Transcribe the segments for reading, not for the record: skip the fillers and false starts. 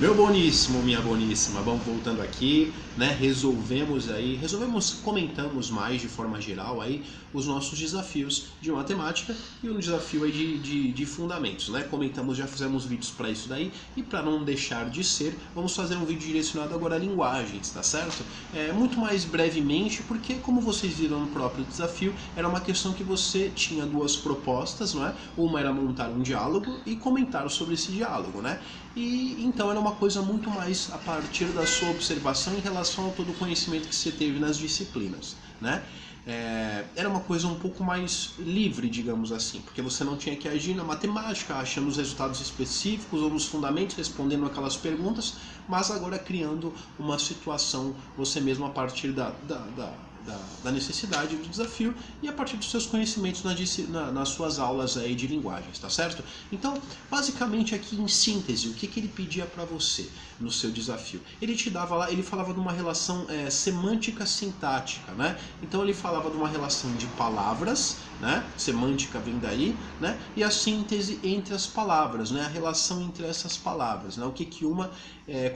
Meu boníssimo, minha boníssima, vamos voltando aqui, né? Comentamos mais de forma geral aí os nossos desafios de matemática e um desafio aí de fundamentos, né? Comentamos, já fizemos vídeos para isso daí e para não deixar de ser, vamos fazer um vídeo direcionado agora a linguagens, tá certo? Muito mais brevemente, porque como vocês viram no próprio desafio, era uma questão que você tinha duas propostas, não é? Uma era montar um diálogo e comentar sobre esse diálogo, né? E então era uma coisa muito mais a partir da sua observação em relação a todo o conhecimento que você teve nas disciplinas, né? Era uma coisa um pouco mais livre, digamos assim, porque você não tinha que agir na matemática, achando os resultados específicos ou nos fundamentos, respondendo aquelas perguntas, mas agora criando uma situação você mesmo a partir da necessidade do desafio e a partir dos seus conhecimentos nas suas aulas aí de linguagens, tá certo? Então, basicamente aqui em síntese, o que ele pedia para você no seu desafio? Ele te dava lá, ele falava de uma relação semântica sintática, né? Então ele falava de uma relação de palavras, né? Semântica vem daí, né? E a síntese entre as palavras, né? A relação entre essas palavras, né? O que uma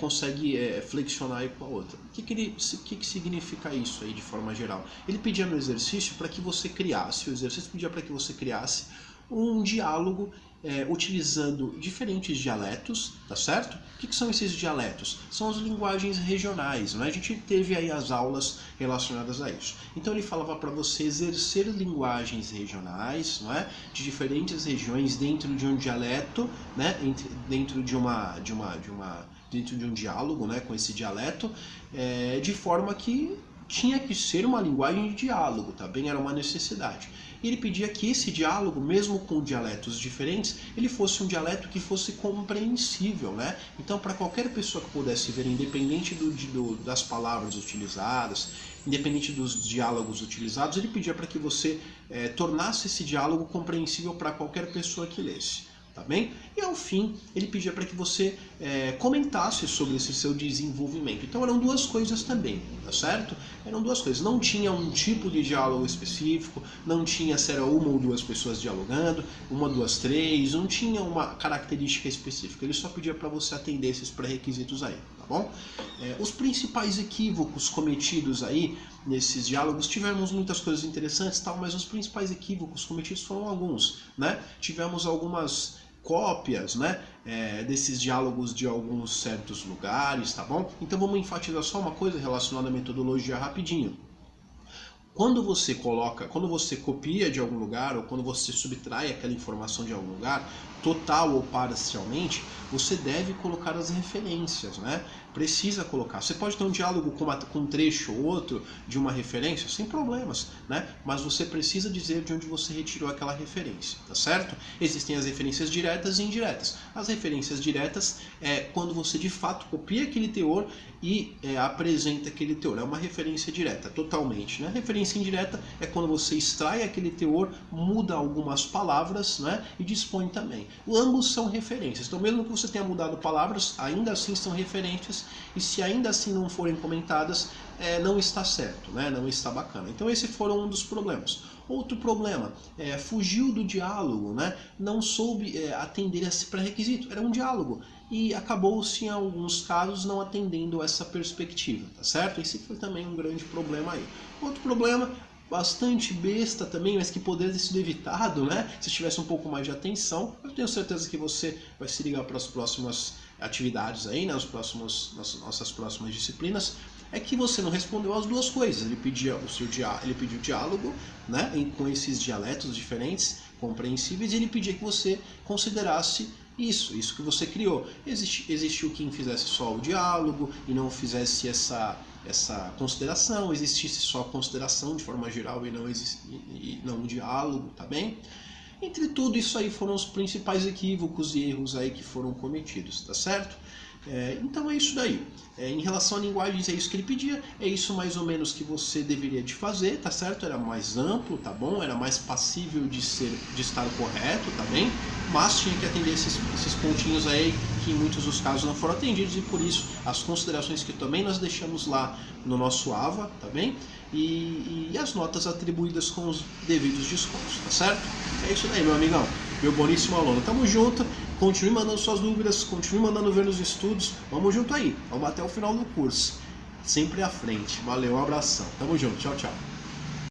consegue flexionar aí com a outra. O que significa isso aí de forma geral? Ele pedia no exercício para que você criasse, o exercício pedia para que você criasse um diálogo utilizando diferentes dialetos, tá certo? O que são esses dialetos? São as linguagens regionais, né? A gente teve aí as aulas relacionadas a isso. Então ele falava para você exercer linguagens regionais, não é? De diferentes regiões dentro de um dialeto, né? Dentro de um diálogo, né? Com esse dialeto, de forma que tinha que ser uma linguagem de diálogo, também era uma necessidade. E ele pedia que esse diálogo, mesmo com dialetos diferentes, ele fosse um dialeto que fosse compreensível, né? Então, para qualquer pessoa que pudesse ver, independente das palavras utilizadas, independente dos diálogos utilizados, ele pedia para que você tornasse esse diálogo compreensível para qualquer pessoa que lesse. Tá bem? E ao fim, ele pedia para que você comentasse sobre esse seu desenvolvimento. Então eram duas coisas também, tá certo? Eram duas coisas. Não tinha um tipo de diálogo específico, não tinha se era uma ou duas pessoas dialogando, uma, duas, três, não tinha uma característica específica. Ele só pedia para você atender esses pré-requisitos aí, tá bom? Os principais equívocos cometidos aí nesses diálogos, tivemos muitas coisas interessantes, tal, mas os principais equívocos cometidos foram alguns, né? Tivemos algumas cópias, né, desses diálogos de alguns certos lugares, tá bom? Então vamos enfatizar só uma coisa relacionada à metodologia rapidinho. Quando você copia de algum lugar ou quando você subtrai aquela informação de algum lugar, total ou parcialmente, você deve colocar as referências, né? Precisa colocar. Você pode ter um diálogo com um trecho ou outro de uma referência, sem problemas, né? Mas você precisa dizer de onde você retirou aquela referência, tá certo? Existem as referências diretas e indiretas. As referências diretas é quando você de fato copia aquele teor e apresenta aquele teor. É uma referência direta, totalmente, né? Referência indireta é quando você extrai aquele teor, muda algumas palavras, né? E dispõe também. Ambos são referências. Então, mesmo que você tenha mudado palavras, ainda assim são referências, e se ainda assim não forem comentadas, não está certo, né? Não está bacana. Então, esse foram um dos problemas. Outro problema, fugiu do diálogo, né? Não soube atender esse pré-requisito. Era um diálogo e acabou-se, em alguns casos, não atendendo essa perspectiva, tá certo? Esse foi também um grande problema aí. Outro problema, bastante besta também, mas que poderia ter sido evitado, né? Se tivesse um pouco mais de atenção. Eu tenho certeza que você vai se ligar para as próximas atividades aí, né? Nas nossas próximas disciplinas. É que você não respondeu as duas coisas. Ele pediu diálogo, né? Com esses dialetos diferentes, compreensíveis, e ele pedia que você considerasse isso que você criou. Existiu quem fizesse só o diálogo e não fizesse essa consideração, existisse só a consideração de forma geral e não o diálogo, tá bem? Entre tudo isso aí foram os principais equívocos e erros aí que foram cometidos, tá certo? Então é isso daí. Em relação a linguagens, é isso que ele pedia, é isso mais ou menos que você deveria de fazer, tá certo? Era mais amplo, tá bom? Era mais passível de estar correto, tá bem? Mas tinha que atender esses pontinhos aí que em muitos dos casos não foram atendidos, e por isso as considerações que também nós deixamos lá no nosso AVA, tá bem? E as notas atribuídas com os devidos descontos, tá certo? É isso daí, meu amigão, meu boníssimo aluno. Tamo junto Continue mandando suas dúvidas, continue mandando ver nos estudos. Vamos junto aí, vamos até o final do curso. Sempre à frente. Valeu, um abração. Tamo junto, tchau, tchau.